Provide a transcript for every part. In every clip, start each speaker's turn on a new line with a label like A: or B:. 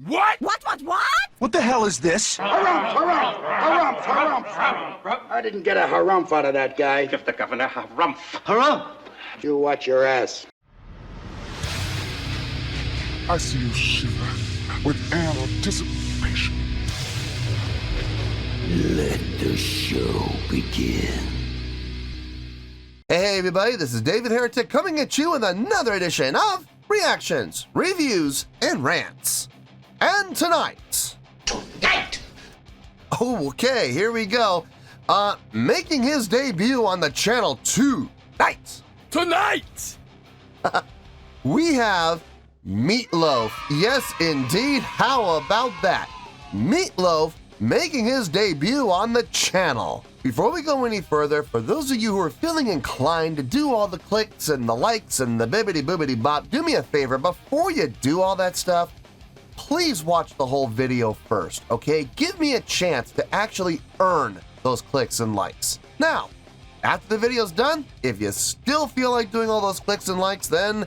A: What?
B: What?
C: What the hell is this?
D: Harumph. I didn't get a harumph out of that guy.
A: Give the governor harumph.
C: Harumph!
D: You watch your ass.
E: I see you shiver with anticipation.
F: Let the show begin.
G: Hey everybody, this is David Heretic coming at you with another edition of Reactions, Reviews, and Rants. And tonight... Oh, okay, here we go. Making his debut on the channel tonight. We have Meatloaf. Yes, indeed. How about that? Meatloaf making his debut on the channel. Before we go any further, for those of you who are feeling inclined to do all the clicks and the likes and the bibbity-boobity bop, do me a favor, before you do all that stuff, please watch the whole video first, okay? Give me a chance to actually earn those clicks and likes. Now, after the video's done, if you still feel like doing all those clicks and likes, then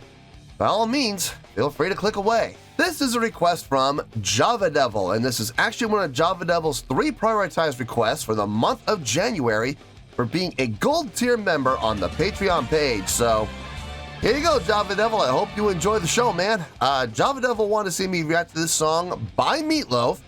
G: by all means, feel free to click away. This is a request from Java Devil, and this is actually one of Java Devil's 3 prioritized requests for the month of January for being a gold tier member on the Patreon page. So here you go, Java Devil. I hope you enjoy the show, man. Java Devil wanted to see me react to this song by Meatloaf.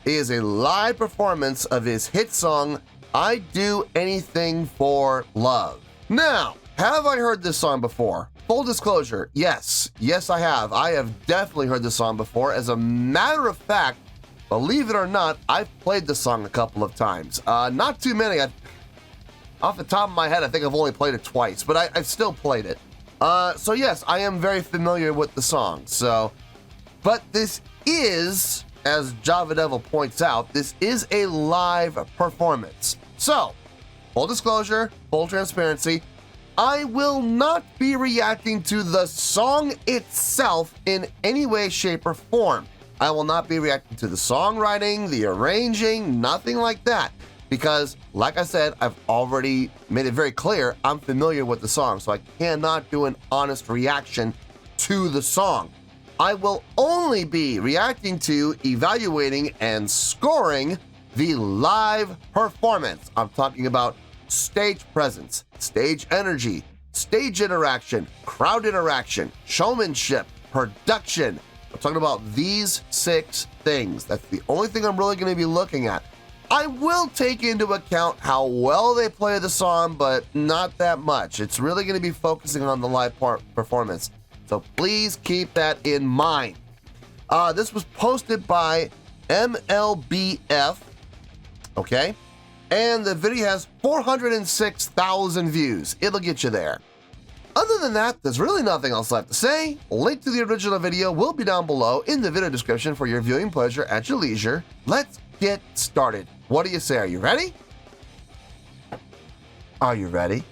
G: It is a live performance of his hit song, I'd Do Anything for Love. Now, have I heard this song before? Full disclosure, yes, I have. I have definitely heard this song before. As a matter of fact, believe it or not, I've played this song a couple of times. Not too many. Off the top of my head, I think I've only played it twice, but I've still played it. So yes, I am very familiar with the song. But this is, as Java Devil points out, this is a live performance. So, full disclosure, full transparency, I will not be reacting to the song itself in any way, shape, or form. I will not be reacting to the songwriting, the arranging, nothing like that. Because, like I said, I've already made it very clear, I'm familiar with the song, so I cannot do an honest reaction to the song. I will only be reacting to, evaluating, and scoring the live performance. I'm talking about stage presence, stage energy, stage interaction, crowd interaction, showmanship, production. I'm talking about these 6 things. That's the only thing I'm really going to be looking at. I will take into account how well they play the song, but not that much. It's really going to be focusing on the live performance. So please keep that in mind. This was posted by MLBF, okay? And the video has 406,000 views. It'll get you there. Other than that, there's really nothing else left to say. Link to the original video will be down below in the video description for your viewing pleasure at your leisure. Let's get started. What do you say? Are you ready? Are you ready?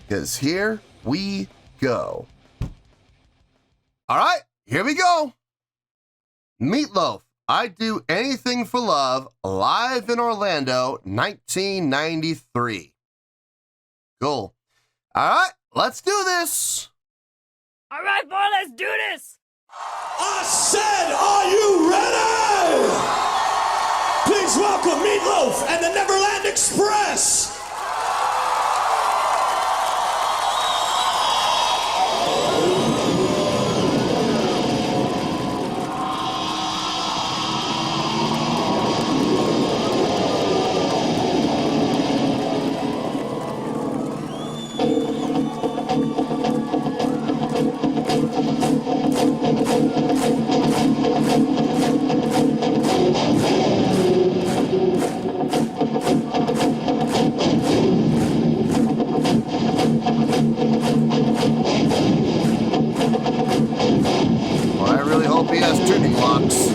G: Because here we go. All right, here we go. Meatloaf, I'd Do Anything for Love, live in Orlando, 1993. Cool. All right, let's do this.
B: All right, boy, let's do this.
H: I said, are you ready? Please welcome Meatloaf and the Neverland Express.
G: Well, I really hope he has tuning locks.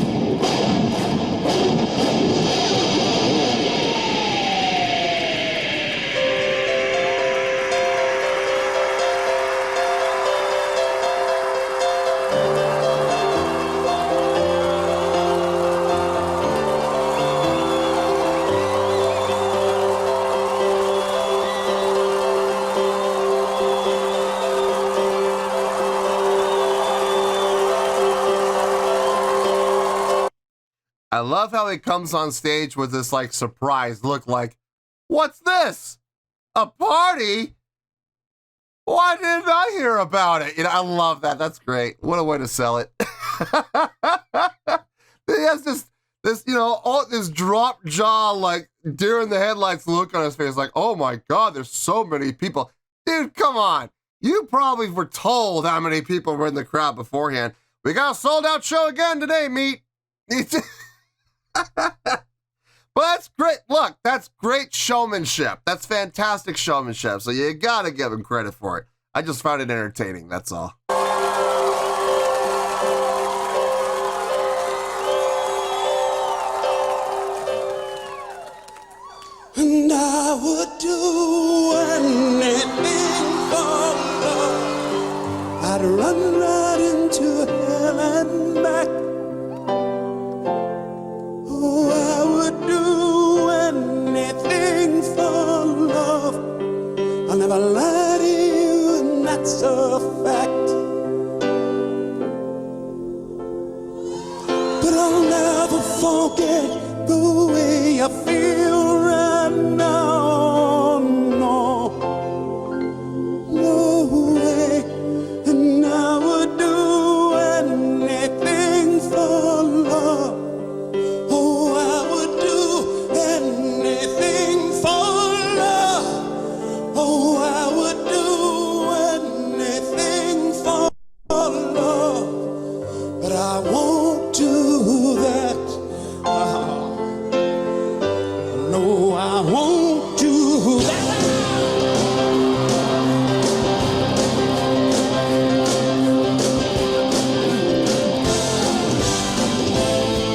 G: I love how he comes on stage with this like surprised look like, what's this? A party? Why didn't I hear about it? I love that. That's great. What a way to sell it. He has this, all this drop jaw, like deer in the headlights look on his face, like, oh my God, there's so many people. Dude, come on. You probably were told how many people were in the crowd beforehand. We got a sold out show again today, Meat. But that's great. Look, that's great showmanship. That's fantastic showmanship. So you gotta give him credit for it. I just found it entertaining, that's all.
H: And I would do anything for love. I'd run right into hell and back. Oh, I would do anything for love. I'll never lie to you, and that's a fact. But I'll never forget the way I feel right now. No way. And I would do anything for love. Oh, I would do anything for love. Oh, I would do anything for love. But I won't do that. No, I won't do that.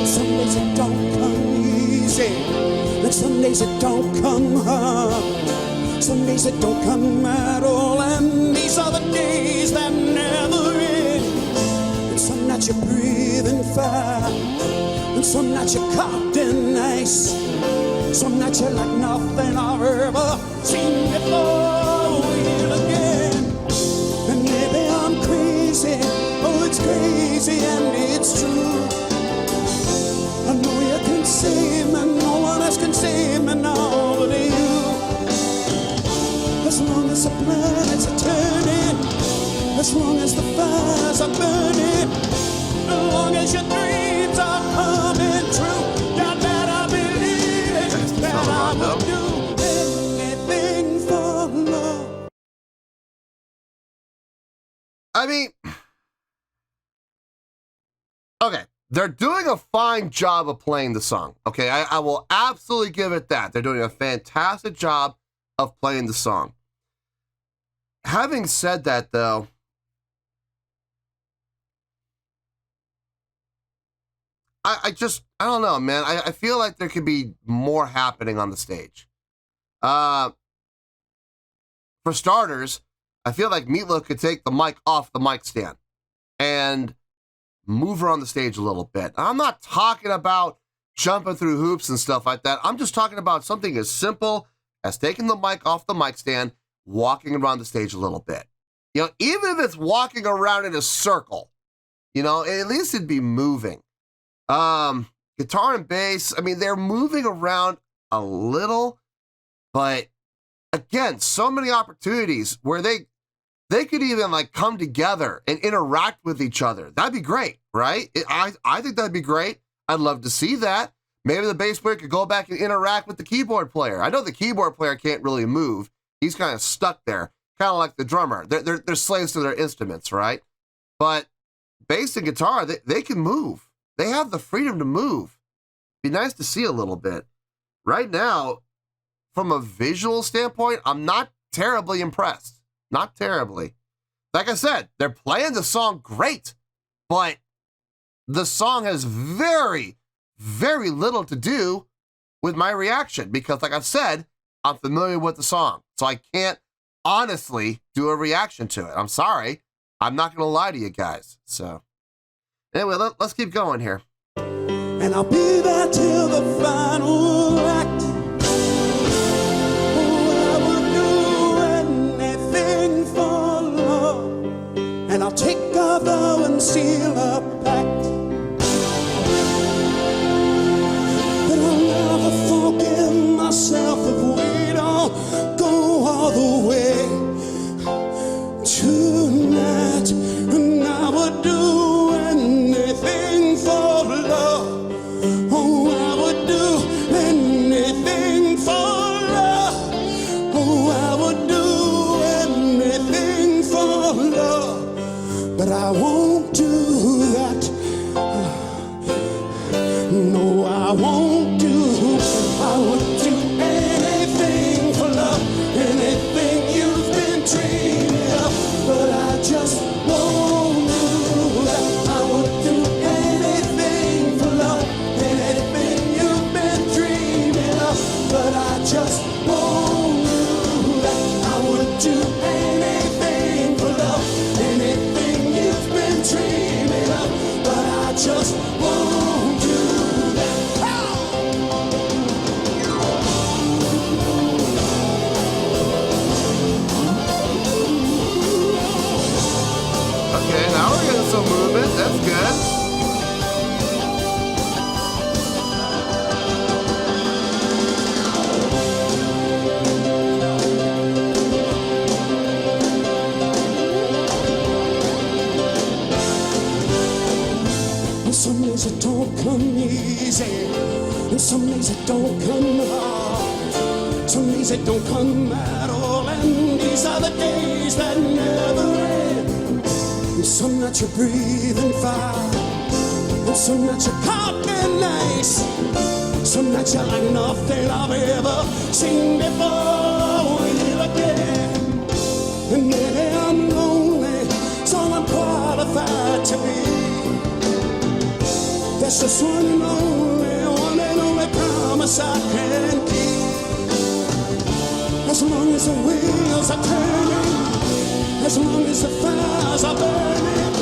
H: Some days it don't come easy, and some days it don't come hard. Some days it don't come at all, and these are the days that never end. And some nights you're breathing fire, and some nights you're covered in ice. Some nights you're like nothing I've ever seen before. Again, and maybe I'm crazy. Oh, it's crazy and it's true. I know you can save me, no one else can save me now but you. As long as the planets are turning, as long as the fires are burning, as long as your dreams are coming true, you better believe it, that I will do anything for love.
G: I mean, okay, they're doing a fine job of playing the song. Okay, I will absolutely give it that. They're doing a fantastic job of playing the song. Having said that, though, I don't know, man. I feel like there could be more happening on the stage. For starters, I feel like Meatloaf could take the mic off the mic stand and move her on the stage a little bit. I'm not talking about jumping through hoops and stuff like that. I'm just talking about something as simple as taking the mic off the mic stand, walking around the stage a little bit. Even if it's walking around in a circle, at least it'd be moving. Guitar and bass, I mean, they're moving around a little, but again, so many opportunities where they could even like come together and interact with each other. That'd be great, right? I think that'd be great. I'd love to see that. Maybe the bass player could go back and interact with the keyboard player. I know the keyboard player can't really move. He's kind of stuck there, kind of like the drummer. They're slaves to their instruments, right? But bass and guitar, they can move. They have the freedom to move. Be nice to see a little bit. Right now, from a visual standpoint, I'm not terribly impressed. Not terribly. Like I said, they're playing the song great, but the song has very, very little to do with my reaction because, like I've said, I'm familiar with the song, so I can't honestly do a reaction to it. I'm sorry. I'm not going to lie to you guys. So anyway, let's keep going here.
H: And I'll be there till the final act. Oh, I would do anything for love. And I'll take a vow and seal a pact. I won't do. I would do anything for love, anything you've been dreaming of, but I just won't do that. I would do anything for love, anything you've been dreaming of, but I just won't do that. I would do anything for love, anything you've been dreaming of, but I just won't do that.
G: Okay, now we're getting some movement. That's good.
H: And some days it don't come easy, and some days it don't come hard. Some days it don't come at all, and these are the days that never end. And some that you're breathing fire, and some that you're hot and nice, some that you're like nothing I've ever seen before you again. And maybe I'm lonely, so I'm qualified to be. That's just one and only promise I can keep. As long as the wheels are turning, as long as the fires are burning,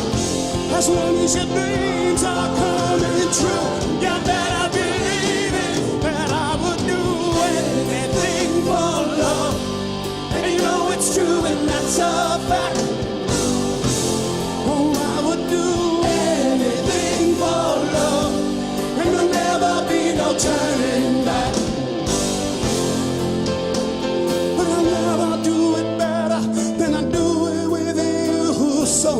H: as long as your dreams are coming true, you better believe it, that I would do anything for love. And you know it's true, and that's a fact. Oh, I would do anything for love, and there'll never be no turning back. But I'll never do it better than I do it with you. So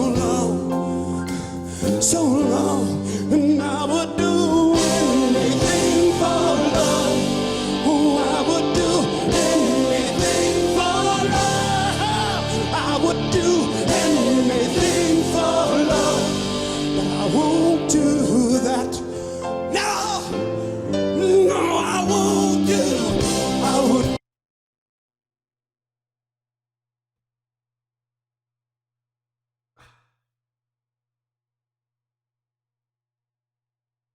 H: long, and I would do anything for love. Oh, I would do anything for love. I would do anything for love, but I won't do that. No, I won't do. I would.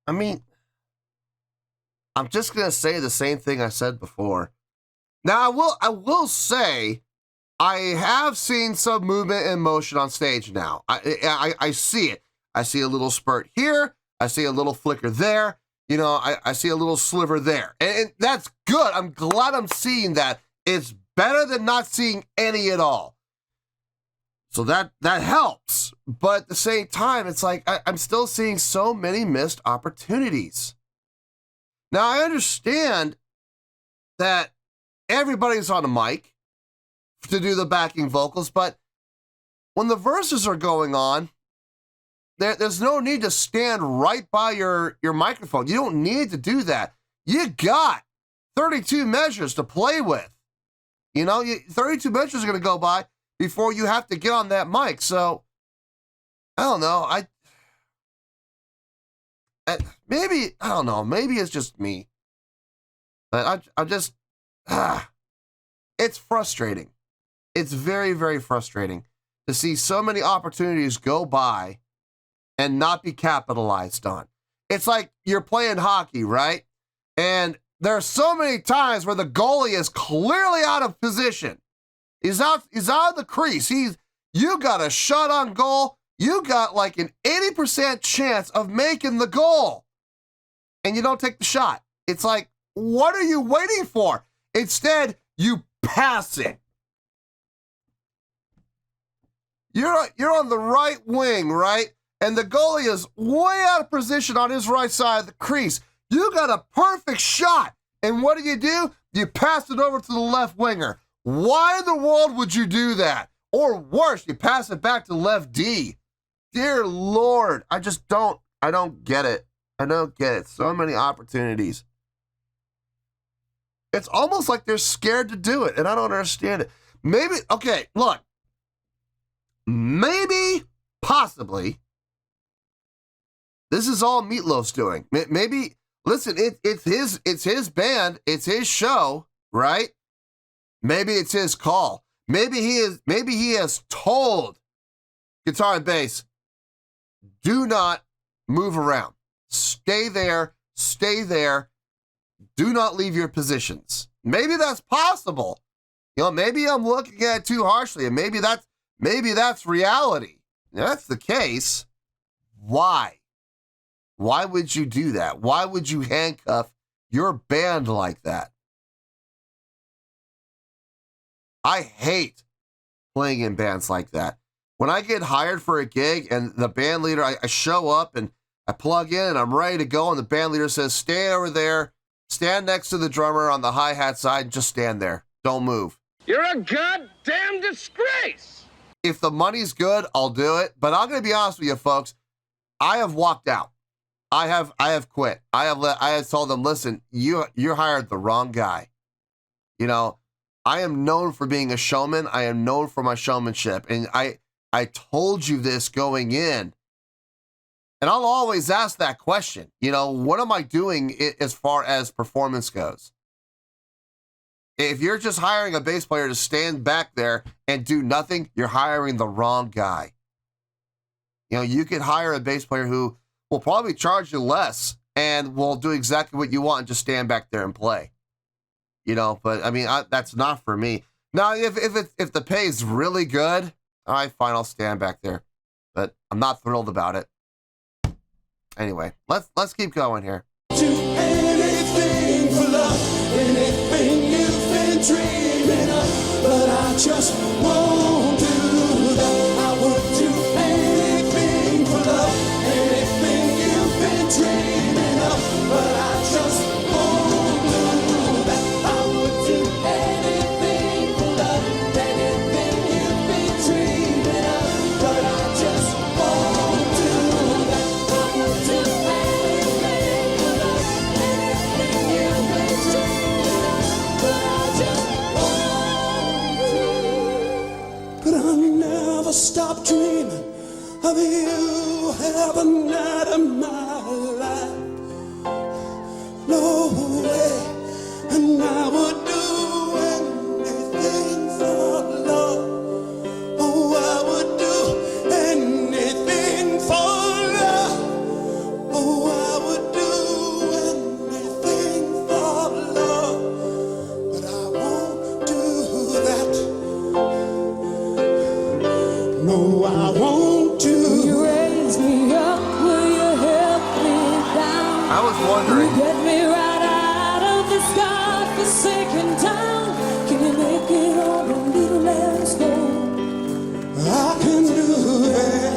G: I mean, I'm just gonna say the same thing I said before. Now I will say I have seen some movement and motion on stage now. I see it. I see a little spurt here. I see a little flicker there. You know, I see a little sliver there. And that's good. I'm glad I'm seeing that. It's better than not seeing any at all. So that helps. But at the same time, it's like I'm still seeing so many missed opportunities. Now, I understand that everybody's on a mic to do the backing vocals, but when the verses are going on, there's no need to stand right by your microphone. You don't need to do that. You got 32 measures to play with. You know, 32 measures are going to go by before you have to get on that mic. So, I don't know. Maybe, I don't know. Maybe it's just me. But I just, it's frustrating. It's very, very frustrating to see so many opportunities go by and not be capitalized on. It's like you're playing hockey, right? And there are so many times where the goalie is clearly out of position. He's out of the crease. You got a shot on goal. You got like an 80% chance of making the goal. And you don't take the shot. It's like, what are you waiting for? Instead, you pass it. You're on the right wing, right? And the goalie is way out of position on his right side of the crease. You got a perfect shot. And what do? You pass it over to the left winger. Why in the world would you do that? Or worse, you pass it back to left D. Dear Lord, I don't get it. I don't get it. So many opportunities. It's almost like they're scared to do it, and I don't understand it. Maybe, okay, look. Maybe, possibly, this is all Meatloaf's doing. Maybe, Listen, it's his band, it's his show, right? Maybe it's his call. Maybe he has told guitar and bass, do not move around. Stay there, do not leave your positions. Maybe that's possible. You know, maybe I'm looking at it too harshly, and maybe that's reality. If that's the case, why? Why would you do that? Why would you handcuff your band like that? I hate playing in bands like that. When I get hired for a gig and the band leader, I show up and I plug in and I'm ready to go, and the band leader says, stay over there, stand next to the drummer on the hi-hat side, and just stand there. Don't move.
A: You're a goddamn disgrace.
G: If the money's good, I'll do it. But I'm going to be honest with you, folks. I have walked out. I have quit. I have told them, listen, you hired the wrong guy. You know, I am known for being a showman. I am known for my showmanship. And I told you this going in. And I'll always ask that question. You know, what am I doing as far as performance goes? If you're just hiring a bass player to stand back there and do nothing, you're hiring the wrong guy. You know, you could hire a bass player who will probably charge you less and will do exactly what you want and just stand back there and play. You know, but I mean, that's not for me. Now, if the pay is really good, all right, fine, I'll stand back there. But I'm not thrilled about it. Anyway, let's keep going here.
H: Do anything for love, anything you've been dreaming of, but I just won't do that. I would do anything for love, anything you've been dreaming of, but I just won't do that. I would do anything for love, anything you've been dreaming of, but I just won't do that. I would do anything for love, anything you've been dreaming of, but I just won't do. But I'll never stop dreaming of you every night of my life. No way, and I would do anything for love. Oh, I would do anything for love. Oh, I would do anything for love, but I won't do that. No, I won't do. You raise me up, will you help me down?
G: I was wondering.
H: Get me right out of this God-forsaken town. Can you make it all a little less cold? I can do that.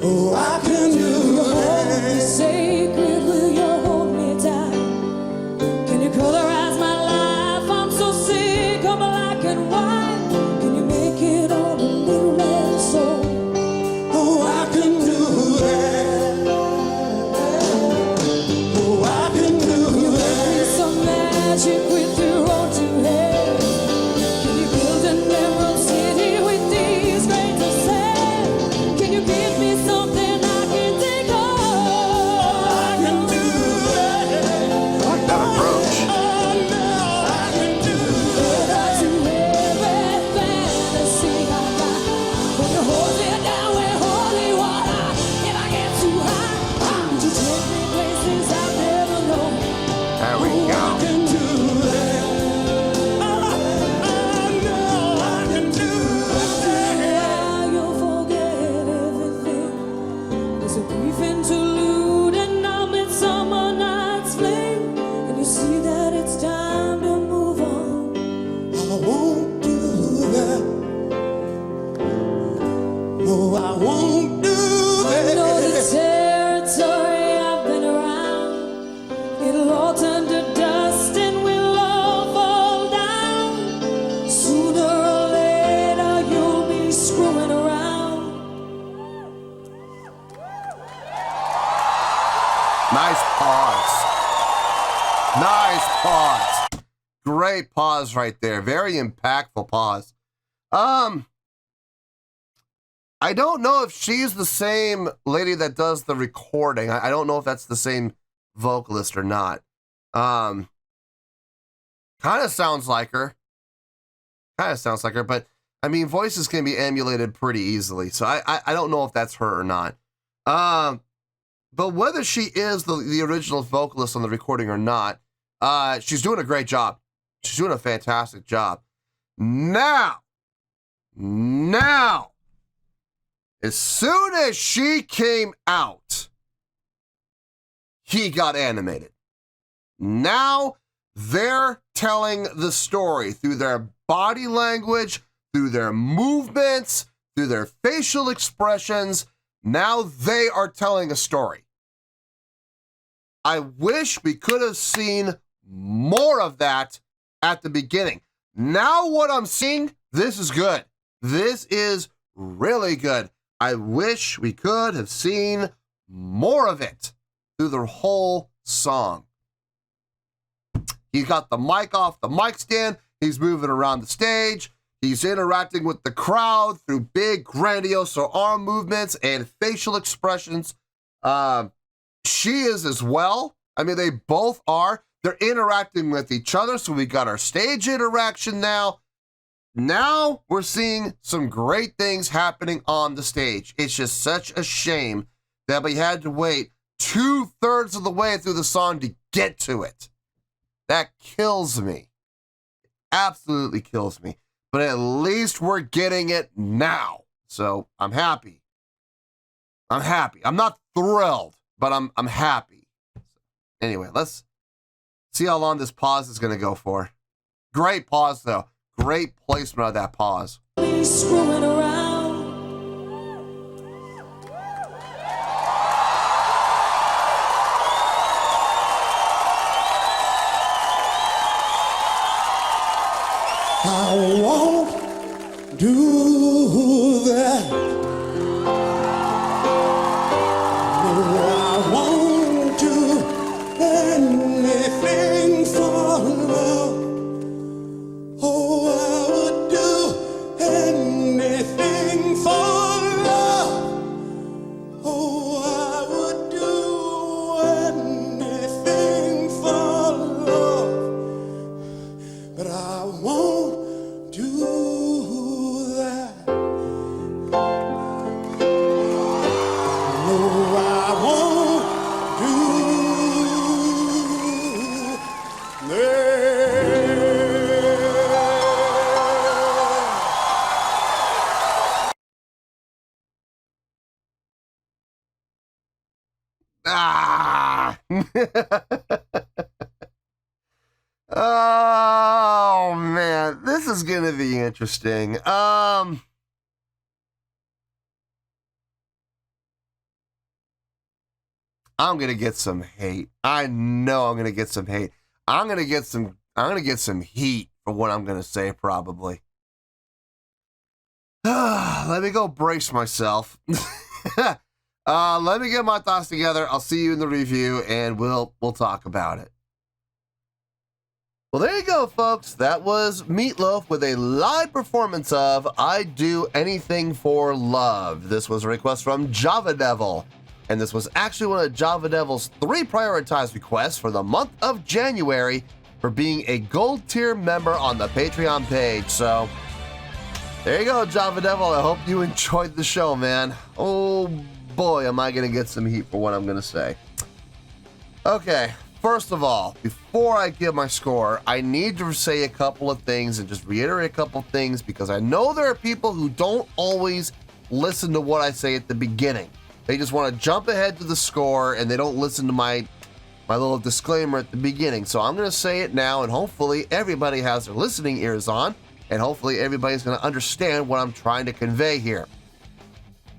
H: Oh, I can do that. Sacred, will you hold me tight? Can you colorize my life? I'm so sick of black and white. Can you make it all a little less so? Oh, I can do that. Oh, I can do that. Some magic with your road to hell. Can you build an emerald city with these grains of sand? Can you give me something I can take home? I can do that.
G: I like that approach.
H: Oh, no, I can do that. To every fantasy I got. When you hold me down with holy water, if I get too high, to take me places I've never known.
G: There we
H: I
G: go.
H: can do that. I know I can do that. You'll forget everything. There's a brief interlude, and I'm in summer night's flame, and you see that it's time to move on. I won't do that. No, I won't do that. I know the territory I've been around. It'll all turn to dust and we'll all fall down. Sooner or later you'll be screwing around.
G: Nice pause. Nice pause. Great pause right there. Very impactful pause. I don't know if she's the same lady that does the recording. I don't know if that's the same vocalist or not. Kind of sounds like her. But I mean, voices can be emulated pretty easily, so I don't know if that's her or not. But whether she is the original vocalist on the recording or not, she's doing a great job. She's doing a fantastic job. Now, as soon as she came out, he got animated. Now they're telling the story through their body language, through their movements, through their facial expressions. Now they are telling a story. I wish we could have seen more of that at the beginning. Now what I'm seeing, this is good. This is really good. I wish we could have seen more of it through the whole song. He's got the mic off the mic stand. He's moving around the stage. He's interacting with the crowd through big, grandiose arm movements and facial expressions. She is as well. I mean, they both are. They're interacting with each other, so we got our stage interaction now. Now we're seeing some great things happening on the stage. It's just such a shame that we had to wait 2/3 of the way through the song to get to it. That kills me. Absolutely kills me. But at least we're getting it now. So I'm happy. I'm not thrilled, but I'm happy. Anyway, let's see how long this pause is going to go for. Great pause, though. Great placement of that pause.
H: Screwing around. I won't do that. No, I won't do anything for love. Oh, I would do anything for love. Oh, I would do anything for love. But I won't do that. No, I won't do that.
G: Ah! Oh man, this is gonna be interesting. I'm gonna get some hate. I know I'm gonna get some hate. I'm gonna get some heat for what I'm gonna say probably. Let me go brace myself. Let me get my thoughts together. I'll see you in the review and we'll talk about it. Well, there you go, folks. That was Meatloaf with a live performance of I'd Do Anything for Love. This was a request from Java Devil, and this was actually one of Java Devil's 3 prioritized requests for the month of January for being a gold tier member on the Patreon page. So there you go, Java Devil. I hope you enjoyed the show, man. Oh boy, am I going to get some heat for what I'm going to say. Okay. First of all, before I give my score, I need to say a couple of things and just reiterate a couple of things because I know there are people who don't always listen to what I say at the beginning. They just want to jump ahead to the score and they don't listen to my little disclaimer at the beginning. So I'm going to say it now and hopefully everybody has their listening ears on and hopefully everybody's going to understand what I'm trying to convey here.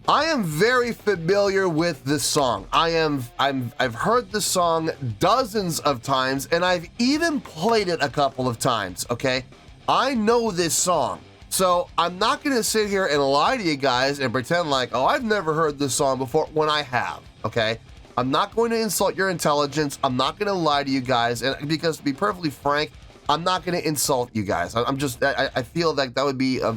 G: I am very familiar with this song. I've heard this song dozens of times, and I've even played it a couple of times, okay? I know this song. So I'm not going to sit here and lie to you guys and pretend like, oh, I've never heard this song before when I have, okay? I'm not going to insult your intelligence. I'm not going to lie to you guys, and because to be perfectly frank, I'm not going to insult you guys. I feel like that would be a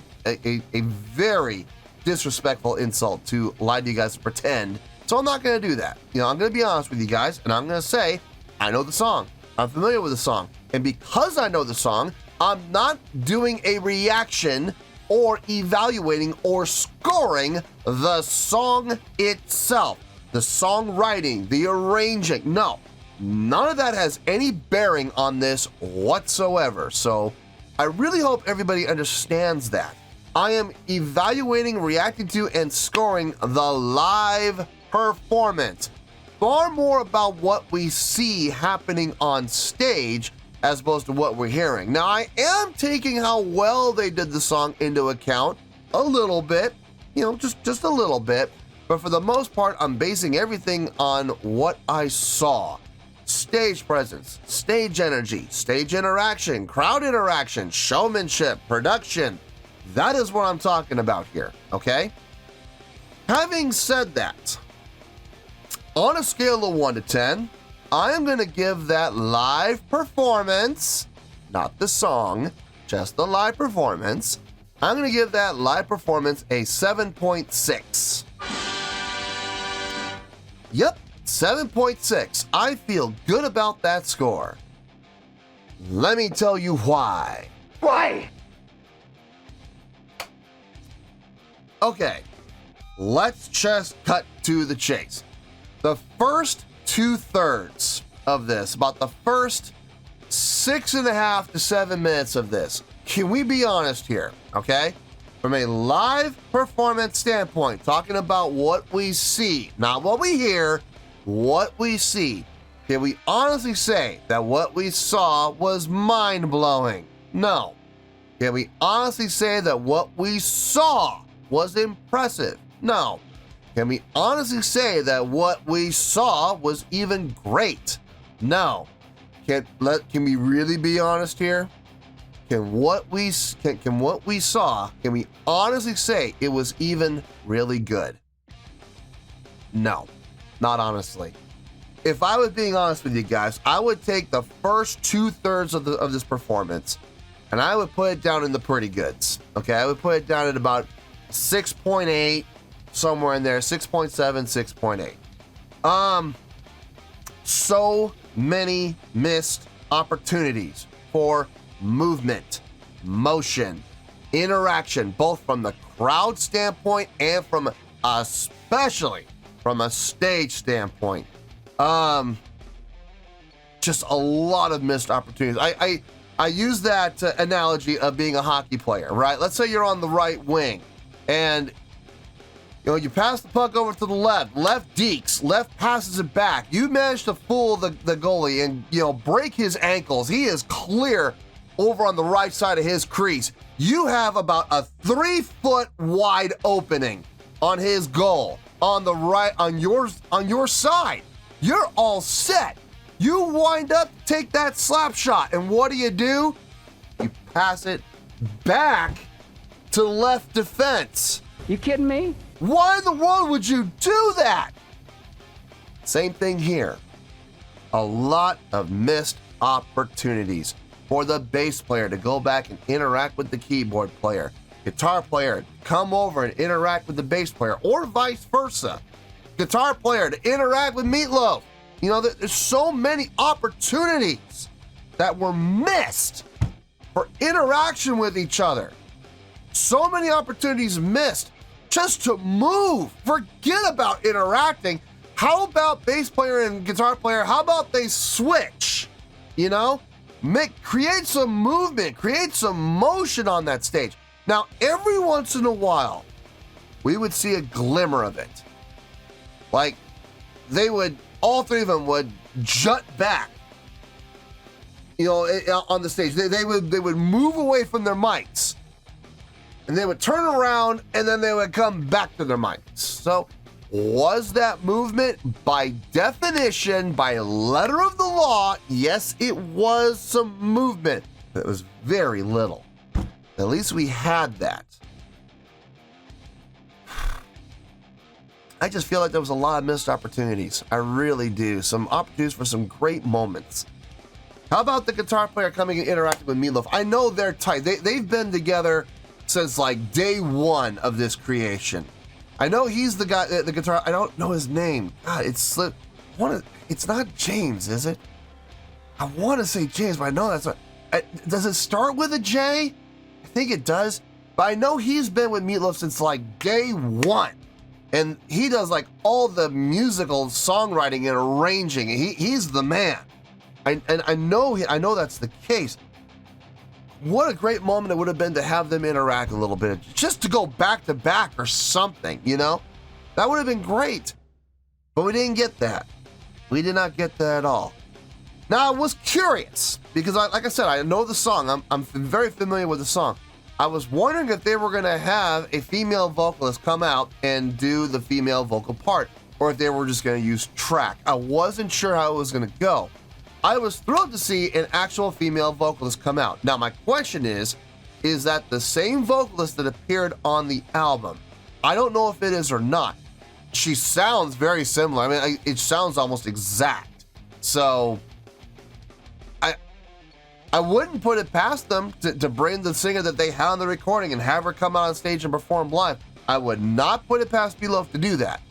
G: very disrespectful insult to lie to you guys and pretend. So I'm not going to do that. I'm going to be honest with you guys, and I'm going to say, I know the song. I'm familiar with the song. And because I know the song, I'm not doing a reaction or evaluating or scoring the song itself. The songwriting, the arranging. No, none of that has any bearing on this whatsoever. So I really hope everybody understands that. I am evaluating, reacting to, and scoring the live performance. Far more about what we see happening on stage as opposed to what we're hearing. Now, I am taking how well they did the song into account a little bit, just a little bit. But for the most part, I'm basing everything on what I saw. Stage presence, stage energy, stage interaction, crowd interaction, showmanship, production. That is what I'm talking about here, okay? Having said that, on a scale of 1 to 10, I am going to give that live performance, not the song, just the live performance, I'm going to give that live performance a 7.6. Yep, 7.6. I feel good about that score. Let me tell you why.
D: Why?
G: Okay, let's just cut to the chase. The first 2/3 of this, about the first 6.5 to 7 minutes of this, can we be honest here, okay? From a live performance standpoint, talking about what we see, not what we hear, what we see, can we honestly say that what we saw was mind-blowing? No. Can we honestly say that what we saw was impressive? No. Can we honestly say that what we saw was even great? No. Can we really be honest here? Can what we saw, can we honestly say it was even really good? No, not honestly. If I was being honest with you guys, I would take the first 2/3 of this performance and I would put it down in the pretty goods. Okay, I would put it down at about 6.8, somewhere in there, 6.7, 6.8. So many missed opportunities for movement, motion, interaction, both from the crowd standpoint and especially from a stage standpoint. Just a lot of missed opportunities. I use that analogy of being a hockey player, right? Let's say you're on the right wing and you pass the puck over to the left dekes, left passes it back. You manage to fool the goalie and, break his ankles. He is clear over on the right side of his crease. You have about a 3-foot wide opening on his goal on the right, on your side. You're all set. You wind up, take that slap shot, and what do? You pass it back to left defense.
C: You kidding me?
G: Why in the world would you do that? Same thing here. A lot of missed opportunities for the bass player to go back and interact with the keyboard player, guitar player come over and interact with the bass player, or vice versa. Guitar player to interact with Meatloaf. There's so many opportunities that were missed for interaction with each other. So many opportunities missed just to move. Forget about interacting. How about bass player and guitar player? How about they switch? Create some movement, create some motion on that stage. Now, every once in a while, we would see a glimmer of it. Like, all three of them would jut back, on the stage. They would move away from their mics, and they would turn around, and then they would come back to their mics. So, was that movement? By definition, by letter of the law, yes, it was some movement. But it was very little. At least we had that. I just feel like there was a lot of missed opportunities. I really do. Some opportunities for some great moments. How about the guitar player coming and interacting with Meatloaf? I know they're tight. They've been together since like day one of this creation. I know he's the guy, the guitar. I don't know his name. God, it's slipped. It's not James, is it? I want to say James, but I know that's not. Does it start with a J? I think it does. But I know he's been with Meatloaf since like day one. And he does like all the musical songwriting and arranging. He's the man. I know that's the case. What a great moment it would have been to have them interact a little bit, just to go back to back or something, you know? That would have been great. But we didn't get that. We did not get that at all. Now I was curious because, like I said, I know the song. I'm very familiar with the song. I was wondering if they were going to have a female vocalist come out and do the female vocal part, or if they were just going to use track. I wasn't sure how it was going to go. I was thrilled to see an actual female vocalist come out. Now, my question is that the same vocalist that appeared on the album? I don't know if it is or not. She sounds very similar. I mean, it sounds almost exact. So, I wouldn't put it past them to bring the singer that they had on the recording and have her come out on stage and perform live. I would not put it past Meatloaf to do that.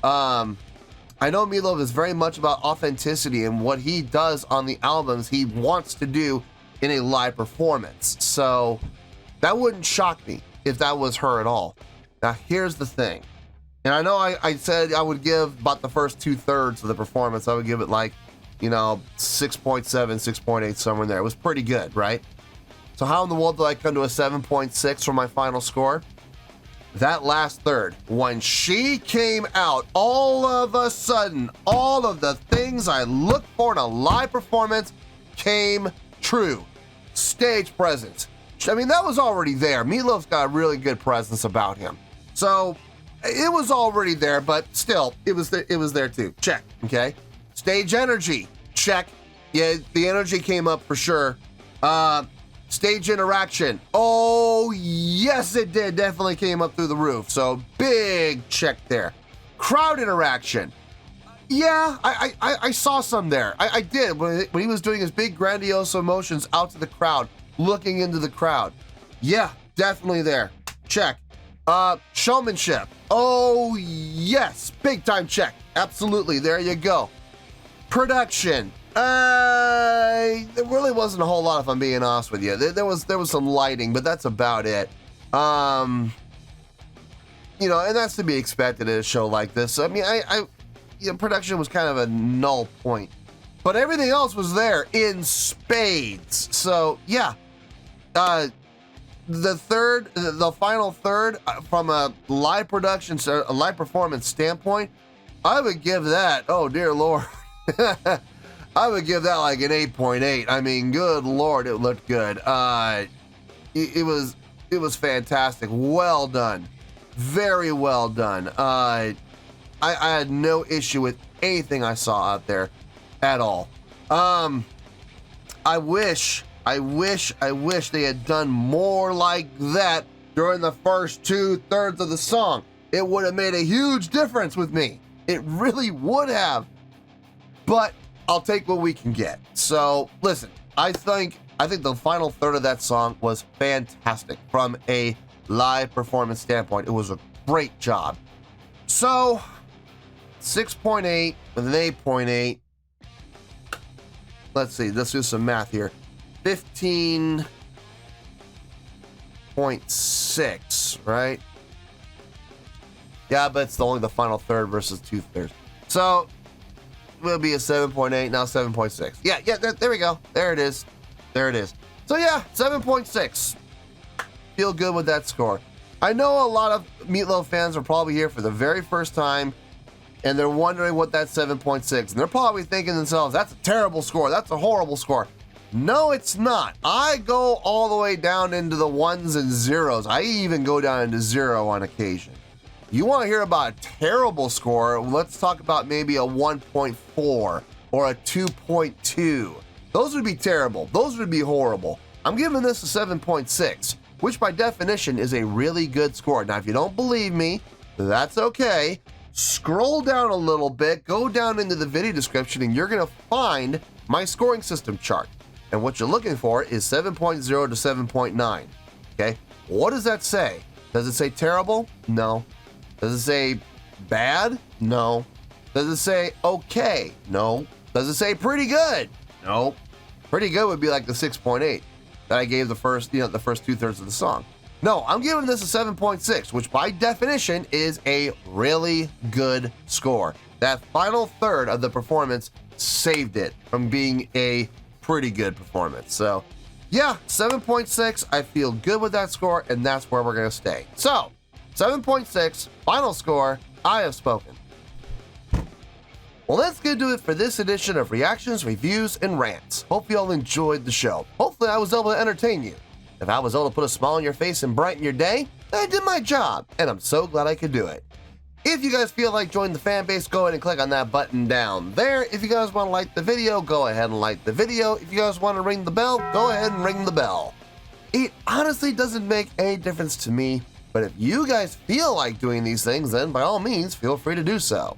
G: I know Meatloaf is very much about authenticity, and what he does on the albums he wants to do in a live performance. So that wouldn't shock me if that was her at all. Now here's the thing. And I know I said I would give about the first 2/3 of the performance. I would give it like, 6.7, 6.8, somewhere in there. It was pretty good, right? So how in the world did I come to a 7.6 for my final score? That last third, when she came out, all of a sudden, all of the things I looked for in a live performance came true. Stage presence. I mean, that was already there. Meatloaf's got a really good presence about him. So it was already there, but still, it was there too. Check, okay? Stage energy, check. Yeah, the energy came up for sure. Stage interaction. Oh, yes, it did. Definitely came up through the roof. So big check there. Crowd interaction. Yeah, I saw some there. I did when he was doing his big grandiose emotions out to the crowd, looking into the crowd. Yeah, definitely there. Check. Showmanship. Oh, yes. Big time check. Absolutely. There you go. Production. There really wasn't a whole lot, if I'm being honest with you. There was some lighting, but that's about it. And that's to be expected at a show like this. I mean, production was kind of a null point, but everything else was there in spades. So yeah, the final third from a live production, a live performance standpoint, I would give that. Oh dear Lord. I would give that like an 8.8. I mean, good Lord, it looked good. It was fantastic. Well done. Very well done. I had no issue with anything I saw out there at all. I wish they had done more like that during the first 2/3 of the song. It would have made a huge difference with me. It really would have. But I'll take what we can get. So listen, I think the final third of that song was fantastic from a live performance standpoint. It was a great job. So 6.8 with an 8.8. Let's see, let's do some math here. 15.6, right? Yeah, but it's only the final third versus 2/3. So will be a 7.8, now 7.6. Yeah, there we go. There it is. So yeah, 7.6. Feel good with that score. I know a lot of Meatloaf fans are probably here for the very first time, and they're wondering what that 7.6, and they're probably thinking to themselves, that's a terrible score, that's a horrible score. No, it's not. I go all the way down into the ones and zeros. I even go down into 0 on occasion. You want to hear about a terrible score, let's talk about maybe a 1.4 or a 2.2. Those would be terrible. Those would be horrible. I'm giving this a 7.6, which by definition is a really good score. Now, if you don't believe me, that's okay. Scroll down a little bit, go down into the video description, and you're going to find my scoring system chart. And what you're looking for is 7.0 to 7.9. Okay? What does that say? Does it say terrible? No. Does it say bad? No. Does it say okay? No. Does it say pretty good? No. Pretty good would be like the 6.8 that I gave the first 2/3 of the song. No, I'm giving this a 7.6, which by definition is a really good score. That final third of the performance saved it from being a pretty good performance. So yeah, 7.6, I feel good with that score, and that's where we're gonna stay. So, 7.6, final score, I have spoken. Well, that's gonna do it for this edition of Reactions, Reviews, and Rants. Hope you all enjoyed the show. Hopefully I was able to entertain you. If I was able to put a smile on your face and brighten your day, then I did my job, and I'm so glad I could do it. If you guys feel like joining the fan base, go ahead and click on that button down there. If you guys want to like the video, go ahead and like the video. If you guys want to ring the bell, go ahead and ring the bell. It honestly doesn't make any difference to me, but if you guys feel like doing these things, then by all means, feel free to do so.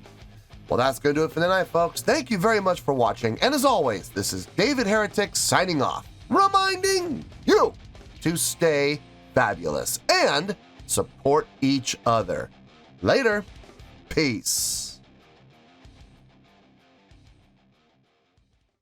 G: Well, that's going to do it for tonight, folks. Thank you very much for watching, and as always, this is David Heretic signing off, reminding you to stay fabulous and support each other. Later. Peace.